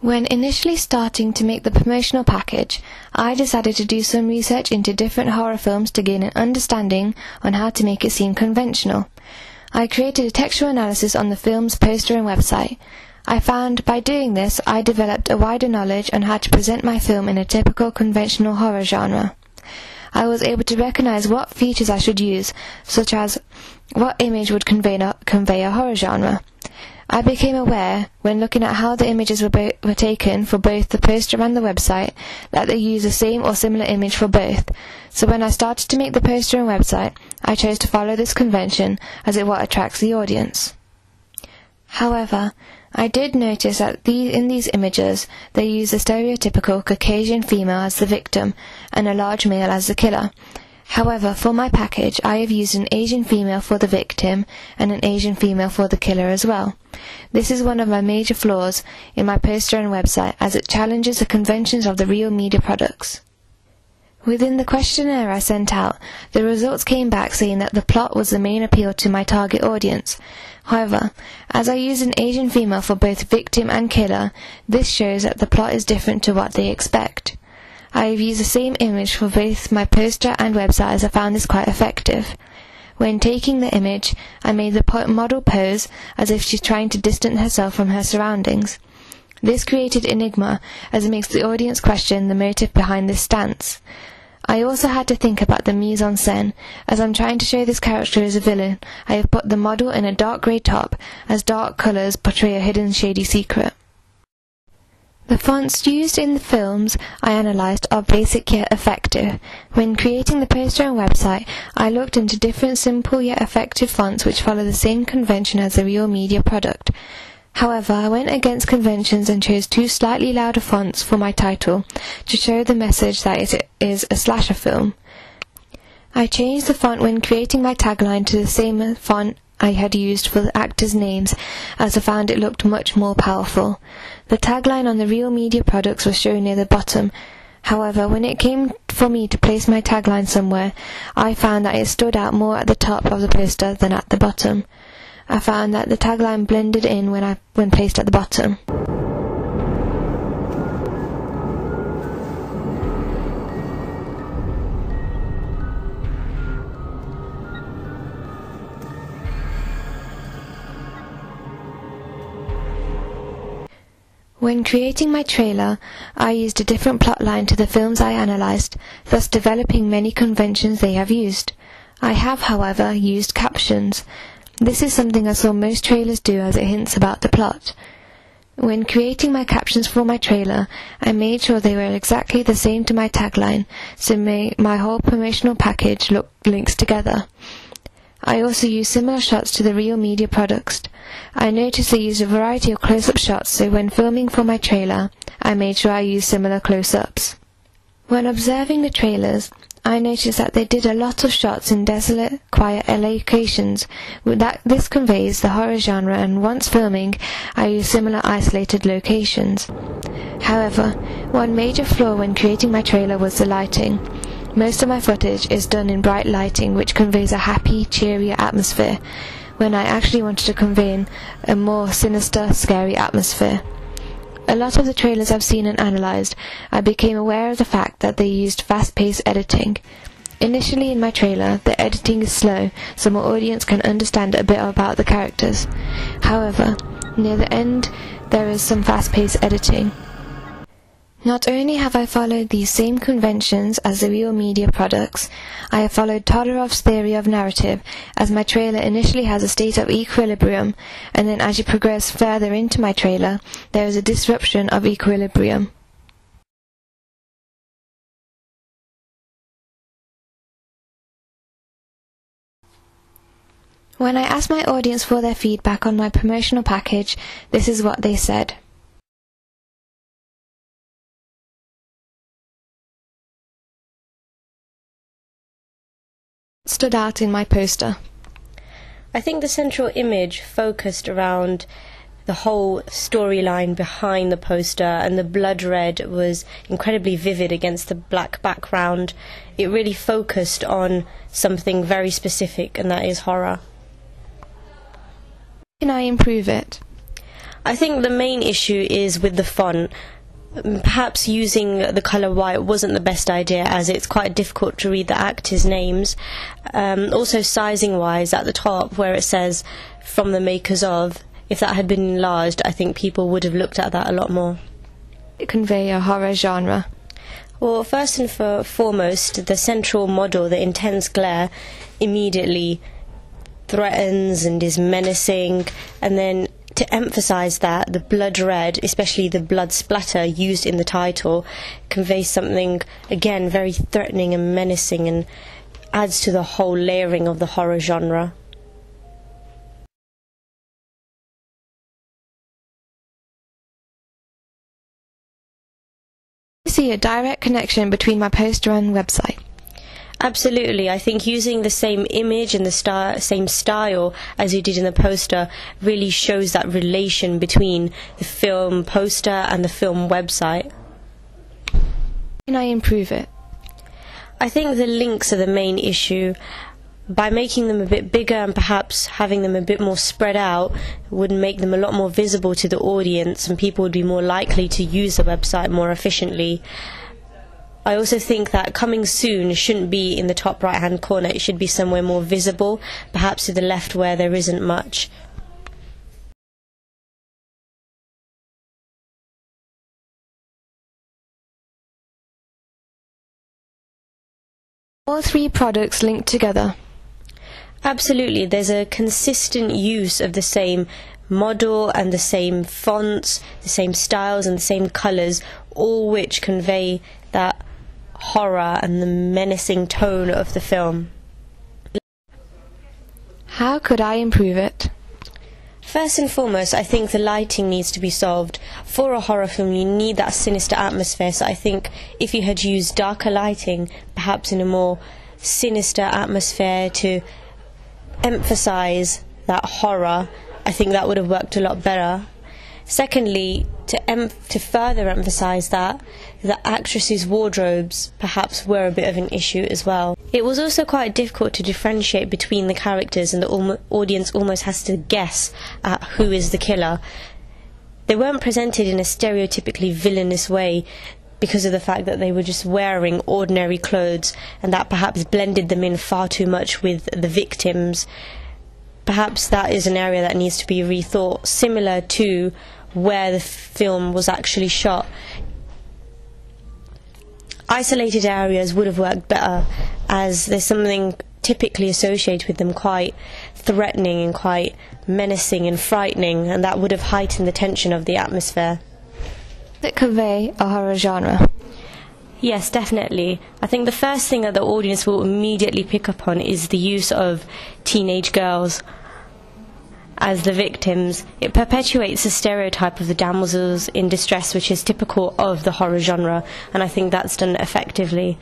When initially starting to make the promotional package, I decided to do some research into different horror films to gain an understanding on how to make it seem conventional. I created a textual analysis on the film's poster and website. I found by doing this, I developed a wider knowledge on how to present my film in a typical conventional horror genre. I was able to recognize what features I should use, such as what image would convey a horror genre. I became aware, when looking at how the images were taken for both the poster and the website, that they use the same or similar image for both. So when I started to make the poster and website, I chose to follow this convention as it what attracts the audience. However, I did notice that in these images, they use the stereotypical Caucasian female as the victim and a large male as the killer. However, for my package, I have used an Asian female for the victim and an Asian female for the killer as well. This is one of my major flaws in my poster and website, as it challenges the conventions of the real media products. Within the questionnaire I sent out, the results came back saying that the plot was the main appeal to my target audience. However, as I used an Asian female for both victim and killer, this shows that the plot is different to what they expect. I have used the same image for both my poster and website, as I found this quite effective. When taking the image, I made the model pose as if she's trying to distance herself from her surroundings. This created enigma, as it makes the audience question the motive behind this stance. I also had to think about the mise-en-scène. As I'm trying to show this character as a villain, I have put the model in a dark grey top, as dark colours portray a hidden shady secret. The fonts used in the films I analysed are basic yet effective. When creating the poster and website, I looked into different simple yet effective fonts which follow the same convention as the real media product. However, I went against conventions and chose two slightly louder fonts for my title to show the message that it is a slasher film. I changed the font when creating my tagline to the same font I had used for the actors' names, as I found it looked much more powerful. The tagline on the real media products was shown near the bottom. However, when it came for me to place my tagline somewhere, I found that it stood out more at the top of the poster than at the bottom. I found that the tagline blended in when placed at the bottom. When creating my trailer, I used a different plotline to the films I analysed, thus developing many conventions they have used. I have, however, used captions. This is something I saw most trailers do, as it hints about the plot. When creating my captions for my trailer, I made sure they were exactly the same to my tagline, so my whole promotional package links together. I also used similar shots to the real media products. I noticed they used a variety of close-up shots, so when filming for my trailer, I made sure I used similar close-ups. When observing the trailers, I noticed that they did a lot of shots in desolate, quiet locations. This conveys the horror genre, and once filming, I used similar isolated locations. However, one major flaw when creating my trailer was the lighting. Most of my footage is done in bright lighting, which conveys a happy, cheery atmosphere, when I actually wanted to convey a more sinister, scary atmosphere. A lot of the trailers I've seen and analysed, I became aware of the fact that they used fast-paced editing. Initially in my trailer, the editing is slow, so my audience can understand a bit about the characters. However, near the end, there is some fast-paced editing. Not only have I followed these same conventions as the real media products, I have followed Todorov's theory of narrative, as my trailer initially has a state of equilibrium, and then as you progress further into my trailer, there is a disruption of equilibrium. When I asked my audience for their feedback on my promotional package, this is what they said. Stood out in my poster. I think the central image focused around the whole storyline behind the poster, and the blood red was incredibly vivid against the black background. It really focused on something very specific, and that is horror. How can I improve it? I think the main issue is with the font. Perhaps using the colour white wasn't the best idea, as it's quite difficult to read the actors' names. Also sizing wise, at the top where it says "from the makers of," if that had been enlarged, I think people would have looked at that a lot more. Convey a horror genre. Well, first and foremost, the central model, the intense glare, immediately threatens and is menacing, and then to emphasise that, the blood red, especially the blood splatter used in the title, conveys something, again, very threatening and menacing, and adds to the whole layering of the horror genre. I see a direct connection between my poster and website. Absolutely. I think using the same image and the same style as you did in the poster really shows that relation between the film poster and the film website. How can I improve it? I think the links are the main issue. By making them a bit bigger and perhaps having them a bit more spread out would make them a lot more visible to the audience, and people would be more likely to use the website more efficiently. I also think that coming soon shouldn't be in the top right hand corner. It should be somewhere more visible, perhaps to the left where there isn't much. All three products linked together. Absolutely, there's a consistent use of the same model and the same fonts, the same styles and the same colours, all which convey that horror and the menacing tone of the film. How could I improve it? First and foremost, I think the lighting needs to be solved. For a horror film, you need that sinister atmosphere, so I think if you had used darker lighting, perhaps in a more sinister atmosphere to emphasise that horror, I think that would have worked a lot better. Secondly, to further emphasise that, the actresses' wardrobes perhaps were a bit of an issue as well. It was also quite difficult to differentiate between the characters, and the audience almost has to guess at who is the killer. They weren't presented in a stereotypically villainous way because of the fact that they were just wearing ordinary clothes, and that perhaps blended them in far too much with the victims. Perhaps that is an area that needs to be rethought, similar to where the film was actually shot. Isolated areas would have worked better, as there's something typically associated with them quite threatening and quite menacing and frightening, and that would have heightened the tension of the atmosphere. Does it convey a horror genre? Yes, definitely. I think the first thing that the audience will immediately pick up on is the use of teenage girls as the victims. It perpetuates the stereotype of the damsels in distress, which is typical of the horror genre, and I think that's done effectively.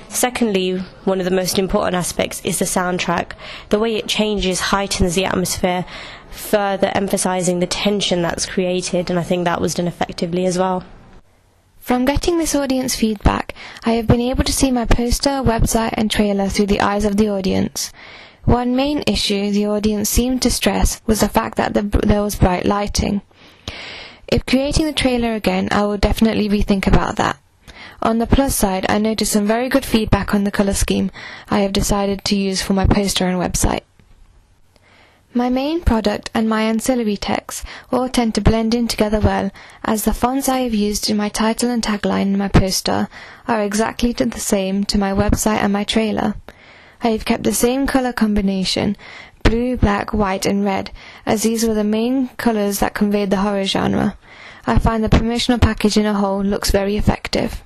Secondly, one of the most important aspects is the soundtrack. The way it changes heightens the atmosphere, further emphasising the tension that's created, and I think that was done effectively as well. From getting this audience feedback, I have been able to see my poster, website and trailer through the eyes of the audience. One main issue the audience seemed to stress was the fact that there was bright lighting. If creating the trailer again, I will definitely rethink about that. On the plus side, I noticed some very good feedback on the colour scheme I have decided to use for my poster and website. My main product and my ancillary text all tend to blend in together well, as the fonts I have used in my title and tagline in my poster are exactly the same to my website and my trailer. I have kept the same colour combination, blue, black, white and red, as these were the main colours that conveyed the horror genre. I find the promotional package in a whole looks very effective.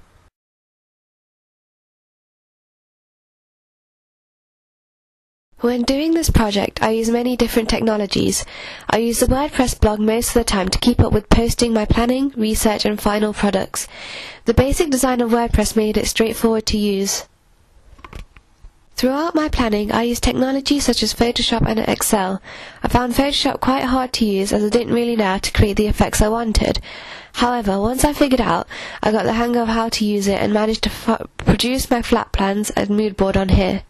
When doing this project, I use many different technologies. I use the WordPress blog most of the time to keep up with posting my planning, research and final products. The basic design of WordPress made it straightforward to use. Throughout my planning, I used technology such as Photoshop and Excel. I found Photoshop quite hard to use, as I didn't really know how to create the effects I wanted. However, once I figured out, I got the hang of how to use it and managed to produce my flat plans and mood board on here.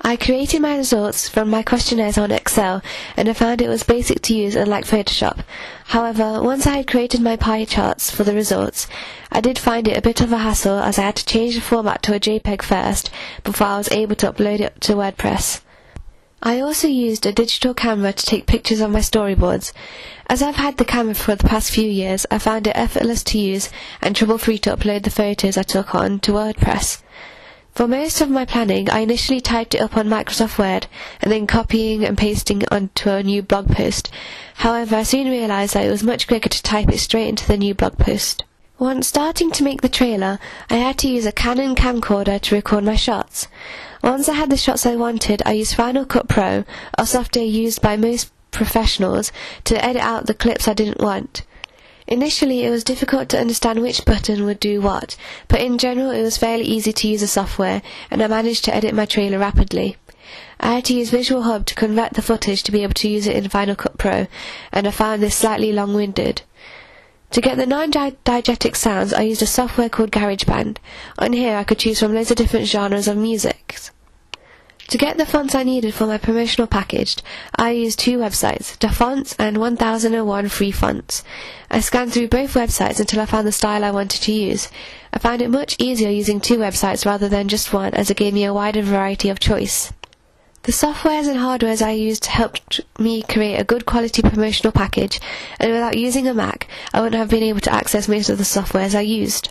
I created my results from my questionnaires on Excel, and I found it was basic to use, unlike Photoshop. However, once I had created my pie charts for the results, I did find it a bit of a hassle, as I had to change the format to a JPEG first before I was able to upload it to WordPress. I also used a digital camera to take pictures of my storyboards. As I've had the camera for the past few years, I found it effortless to use and trouble-free to upload the photos I took on to WordPress. For most of my planning, I initially typed it up on Microsoft Word and then copying and pasting onto a new blog post. However, I soon realised that it was much quicker to type it straight into the new blog post. Once starting to make the trailer, I had to use a Canon camcorder to record my shots. Once I had the shots I wanted, I used Final Cut Pro, a software used by most professionals, to edit out the clips I didn't want. Initially, it was difficult to understand which button would do what, but in general it was fairly easy to use the software, and I managed to edit my trailer rapidly. I had to use Visual Hub to convert the footage to be able to use it in Final Cut Pro, and I found this slightly long-winded. To get the non-diegetic sounds, I used a software called GarageBand. On here I could choose from loads of different genres of music. To get the fonts I needed for my promotional package, I used two websites, DaFonts and 1001 Free Fonts. I scanned through both websites until I found the style I wanted to use. I found it much easier using two websites rather than just one, as it gave me a wider variety of choice. The softwares and hardwares I used helped me create a good quality promotional package, and without using a Mac, I wouldn't have been able to access most of the softwares I used.